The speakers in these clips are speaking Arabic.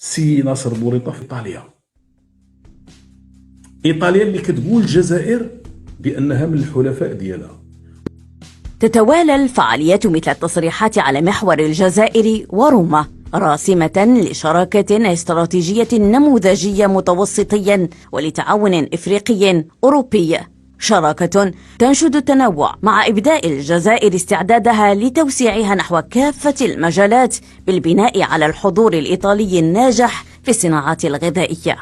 سي ناصر بوريطة في إيطاليا. إيطاليا اللي كتقول الجزائر بأنها من الحلفاء ديالها. تتوالى الفعاليات مثل التصريحات على محور الجزائر وروما راسمة لشراكة استراتيجية نموذجية متوسطيا ولتعاون إفريقي أوروبي، شراكة تنشد التنوع مع إبداء الجزائر استعدادها لتوسيعها نحو كافة المجالات بالبناء على الحضور الإيطالي الناجح في الصناعات الغذائية.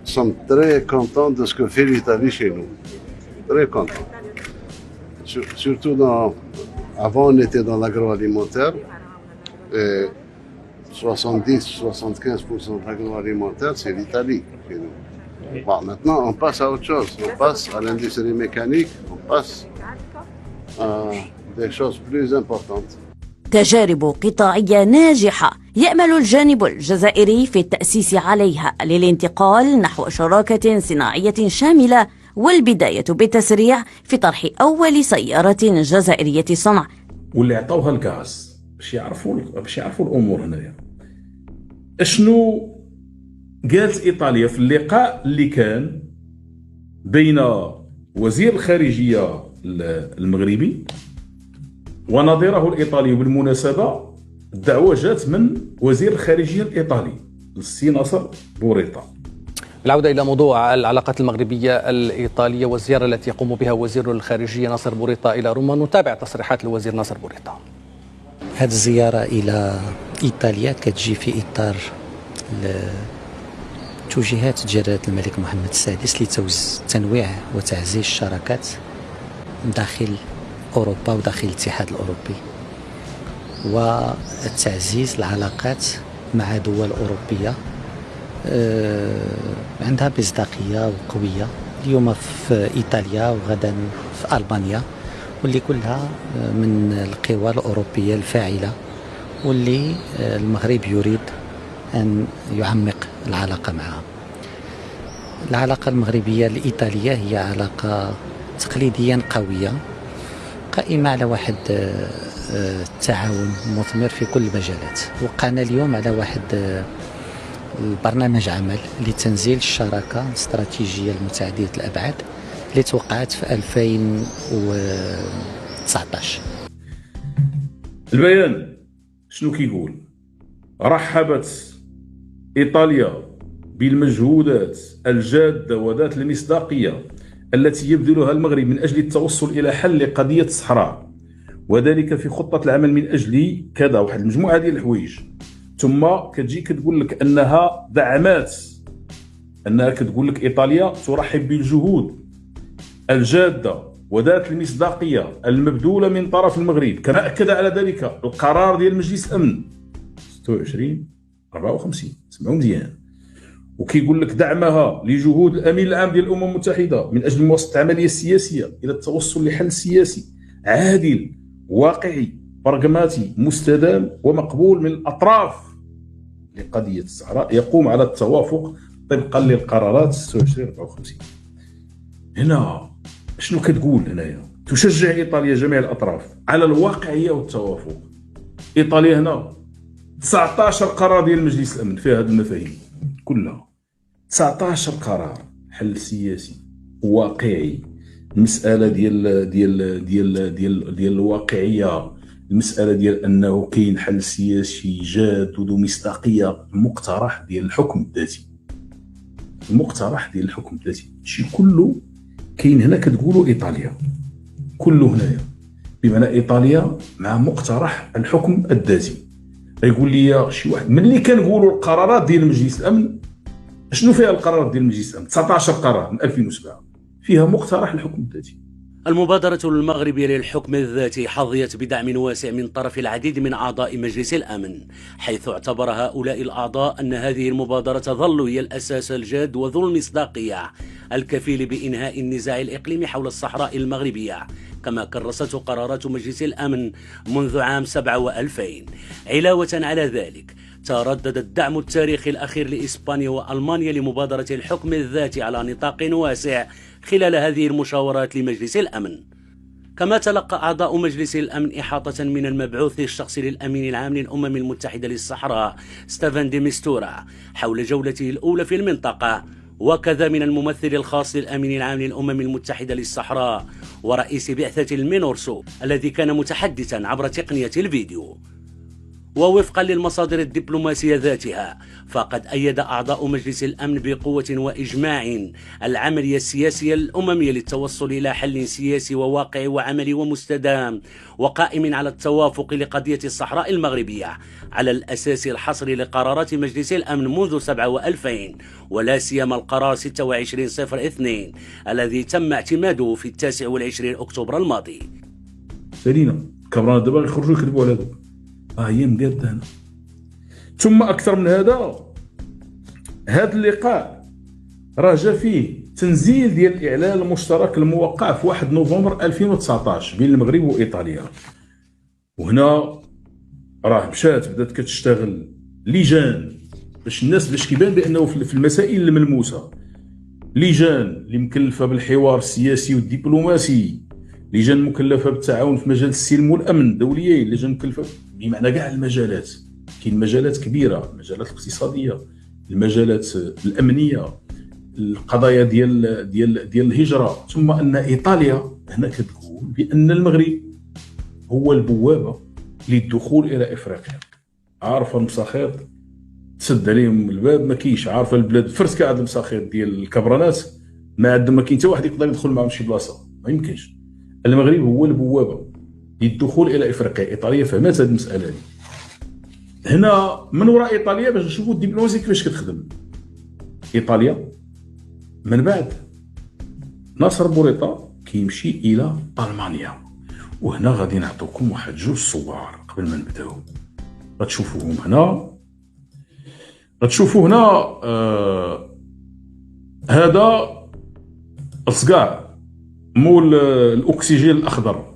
Nous sommes très contents de ce que fait l'Italie chez nous. Très contents. Surtout avant on était dans l'agroalimentaire. 70-75% de l'agroalimentaire, c'est l'Italie chez nous. Bon, maintenant, on passe à autre chose. On passe à l'industrie mécanique, on passe à des choses plus importantes. تجارب قطاعية ناجحة يأمل الجانب الجزائري في التأسيس عليها للانتقال نحو شراكة صناعية شاملة، والبداية بالتسريع في طرح أول سيارة جزائرية صنع. واللي عطاوها الغاز باش يعرفوا الأمور هنايا. اشنو قالت إيطاليا في اللقاء اللي كان بين وزير الخارجية المغربي ونظيره الإيطالي؟ بالمناسبة الدعوة جات من وزير الخارجية الإيطالي السي ناصر بوريطة. العودة إلى موضوع العلاقات المغربية الإيطالية والزيارة التي يقوم بها وزير الخارجية ناصر بوريطة إلى روما، نتابع تصريحات الوزير ناصر بوريطة. هذه الزيارة إلى إيطاليا كتجي في إطار توجيهات جلالة الملك محمد السادس لتنويع وتعزيز الشراكات داخل أوروبا وداخل الاتحاد الأوروبي، وتعزيز العلاقات مع دول أوروبية عندها مصداقية وقوية، اليوم في إيطاليا وغدا في ألبانيا، واللي كلها من القوى الأوروبية الفاعلة، واللي المغرب يريد أن يعمق العلاقة معها. العلاقة المغربية الإيطالية هي علاقة تقليديا قوية قائمة على واحد التعاون مثمر في كل المجالات. وقعنا اليوم على واحد البرنامج عمل لتنزيل الشراكة الاستراتيجية المتعددة الأبعاد اللي توقعت في 2019. البيان شنو كيقول؟ رحبت إيطاليا بالمجهودات الجادة وذات المصداقية التي يبذلها المغرب من أجل التوصل إلى حل قضية الصحراء، وذلك في خطة العمل من أجل كذا واحد المجموعة ديال الحوايج. ثم كتجي كتقول لك أنها دعمات، أنها كتقول لك إيطاليا ترحب بالجهود الجادة وذات المصداقية المبذولة من طرف المغرب، كما أكد على ذلك القرار ديال مجلس الأمن 26-54. سمعوا مزيان. وكيقول لك دعمها لجهود الأمين العام ديال الأمم المتحدة من أجل مواصلة العملية السياسية إلى التوصل لحل سياسي عادل واقعي براغماتي مستدام ومقبول من الأطراف لقضية الصحراء يقوم على التوافق طبقا للقرارات 26-54. هنا شنو كتقول هنايا؟ تشجع إيطاليا جميع الأطراف على الواقعية والتوافق. إيطاليا هنا 19 قرار ديال مجلس الأمن فيها هذه المفاهيم كلها. 19 قرار حل سياسي واقعي، المسألة ديال الواقعية، المسألة ديال أنه كاين حل سياسي جاد وذو مصداقية، المقترح ديال الحكم الذاتي، المقترح ديال الحكم الذاتي، شي كله كاين هنا. كتقولوا إيطاليا كله هنايا، بمعنى إيطاليا مع مقترح الحكم الذاتي. يقول لي شي واحد ملي كنقولوا القرارات ديال مجلس الأمن، شنو فيها القرارات ديال مجلس الأمن؟ 19 قرار من 2007 فيها مقترح الحكم الذاتي. المبادرة المغربية للحكم الذاتي حظيت بدعم واسع من طرف العديد من أعضاء مجلس الأمن، حيث اعتبر هؤلاء الأعضاء أن هذه المبادرة تظل هي الأساس الجاد وذو المصداقية الكفيل بإنهاء النزاع الإقليمي حول الصحراء المغربية، كما كرسته قرارات مجلس الأمن منذ عام 2007. علاوة على ذلك تردد الدعم التاريخي الأخير لإسبانيا وألمانيا لمبادرة الحكم الذاتي على نطاق واسع خلال هذه المشاورات لمجلس الأمن. كما تلقى أعضاء مجلس الأمن إحاطة من المبعوث الشخصي للأمين العام للأمم المتحدة للصحراء ستيفان دي ميستورا حول جولته الأولى في المنطقة، وكذا من الممثل الخاص للأمين العام للأمم المتحدة للصحراء ورئيس بعثة المينورسو الذي كان متحدثا عبر تقنية الفيديو. ووفقا للمصادر الدبلوماسية ذاتها، فقد أيد أعضاء مجلس الأمن بقوة وإجماع العملية السياسية الأممية للتوصل إلى حل سياسي وواقعي وعملي ومستدام وقائم على التوافق لقضية الصحراء المغربية على الأساس الحصري لقرارات مجلس الأمن منذ 7 و2000، ولا سيما القرار 2602 الذي تم اعتماده في 29 أكتوبر الماضي. سالينا كبرنا دابا يخرجوا يكذبوا على هذوك هي مديرة هنا. ثم أكثر من هذا اللقاء راه جا فيه تنزيل ديال الإعلان المشترك الموقع في 1 نوفمبر 2019 بين المغرب وإيطاليا، وهنا راه بدات كتشتغل لجان باش كيبان بأنه في المسائل الملموسة، لجان اللي مكلفة بالحوار السياسي والدبلوماسي، لجان مكلفة بالتعاون في مجال السلم والأمن دوليين، لجان مكلفة بمعنى كاع المجالات. كاين مجالات كبيره، المجالات الاقتصاديه، المجالات الامنيه، القضايا ديال الهجره. ثم ان ايطاليا هنا كتقول بان المغرب هو البوابه للدخول الى افريقيا. عارفه المساخيط تسد عليهم الباب، ما كاينش. عارفه البلاد فرس كاع هاد المساخيط ديال الكبرانات ما كاين حتى واحد يقدر يدخل معهم شي بلاصه، ما يمكنش. المغرب هو البوابه للدخول الى افريقيا. ايطاليا فهمت هذه المساله دي. هنا من وراء ايطاليا باش نشوفوا الدبلوماسيه كيفاش كتخدم. ايطاليا من بعد ناصر بوريطه كيمشي الى المانيا، وهنا غادي نعطيكم واحد 2 صور قبل ما نبداو. غتشوفوا هنا هذا الصقاع مول الاكسجين الاخضر.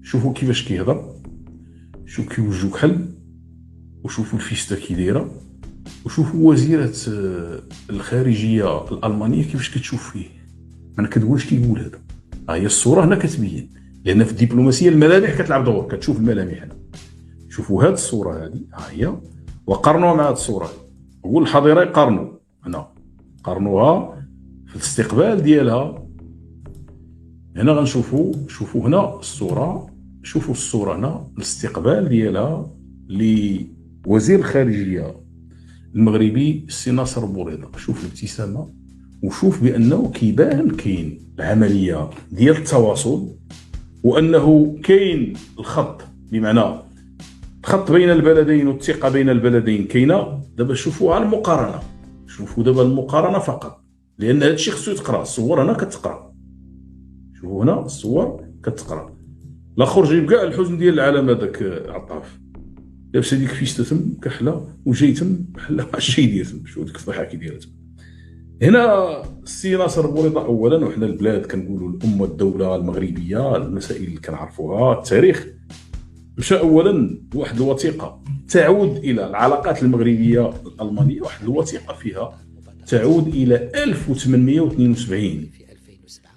شوفوا كيفاش كيهضر، شوفوا كيوجهو كحل، وشوفوا الفيستا كي دايره، وشوفوا وزيره الخارجيه الالمانيه كيفاش كتشوف فيه. ما كتقولش كيقول هذا. هي الصوره هنا كتبين، لان في الدبلوماسيه الملامح كتلعب دور، كتشوف الملامح هنا. شوفوا هذه الصوره هذه هي، وقارنوها مع هذه الصوره هذه. هو الحضيره يقارنوا هنا، قارنوها في الاستقبال ديالها. هنا غنشوفوا هنا الصوره، شوفوا الصوره هنا الاستقبال ديالها لوزير الخارجيه المغربي السي ناصر بوريطه. شوف الابتسامه، وشوف بانه كيبان كاين العمليه ديال التواصل، وانه كاين الخط، بمعنى الخط بين البلدين والثقه بين البلدين كاينه. دابا شوفوا على المقارنه، شوفوا دابا المقارنه فقط، لان هذا الشيء خصو يتقرا. الصور هنا كتقرا، شوفوا هنا الصور كتقرا. الاخر جايب كاع الحزن ديال العالم هذاك عطاف، لابس هذيك فيستا تم كحله وجاي تم بحال ماشي يدير تم. شوف ديك الفضيحه كي دايره تم. هنا السي ناصر بوريطه اولا، وحنا البلاد كنقولوا الامه الدوله المغربيه، المسائل اللي كنعرفوها التاريخ، مشى اولا بواحد الوثيقه تعود الى العلاقات المغربيه الالمانيه، واحد الوثيقه فيها تعود الى 1872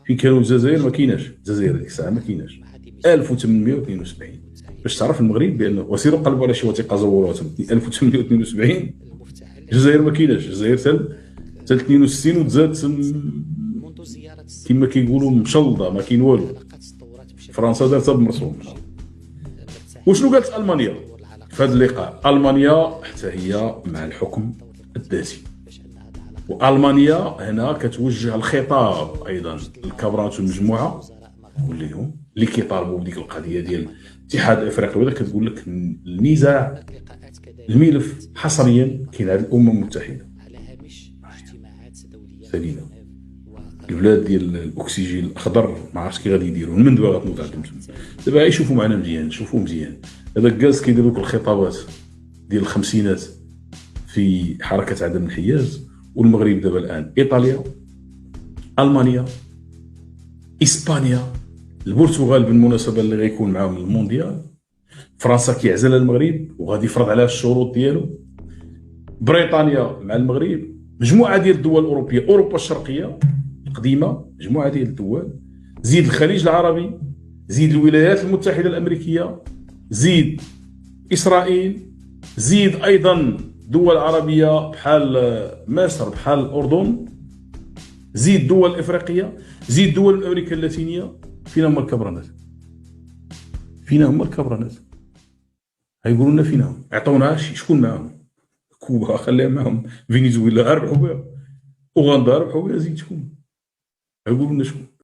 فين كانوا الجزائر ما كايناش. الجزائر ديك الساعه ما كايناش. 1872 باش تعرف المغرب بان وسيروا قلبوا على شي وثيقه زوروها 1872 الجزائر ما كايناش. الجزائر حتى 62 وتزاد كما كيقولوا مشلضه، ما كاين والو. فرنسا دارتها بمرسوم. وشنو قالت المانيا في هذا اللقاء؟ المانيا حتى هي مع الحكم الذاتي، والمانيا هنا كتوجه الخطاب ايضا للكبرات والمجموعه وليهم اللي كيطالبوا بديك القضيه ديال الاتحاد الافريقي. ولا كتقول لك النزاع الملف حصريا كاين عند الامم المتحده. سالينا البلاد ديال الاكسجين الاخضر ما عرفتش كي غادي يديروا، من دابا غتنوض عندهم. دابا يشوفوا معنا مزيان، شوفوا مزيان. هذا الكاز كيدير لك الخطابات ديال الخمسينات في حركه عدم الحياز. والمغرب دابا الان ايطاليا، المانيا، اسبانيا، البرتغال بالمناسبه اللي غيكون معاهم المونديال، فرنسا كيعزل المغرب وغادي يفرض عليها الشروط ديالو، بريطانيا مع المغرب، مجموعه ديال الدول الاوروبيه، اوروبا الشرقيه القديمه، مجموعه ديال الدول، زيد الخليج العربي زيد الولايات المتحدة الأمريكية، زيد إسرائيل، زيد أيضا دول عربية بحال مصر، بحال الأردن، زيد دول إفريقية، زيد دول أمريكا اللاتينية. فين هما الكبرانات؟ فين هما الكبرانات؟ غيقولوا لنا فين هما؟ عطونا شكون معاهم؟ كوبا خليها معاهم، فنزويلا ربحوا بها، أوغندا ربحوا بها، زيد شكون؟ غيقولوا لنا شكون؟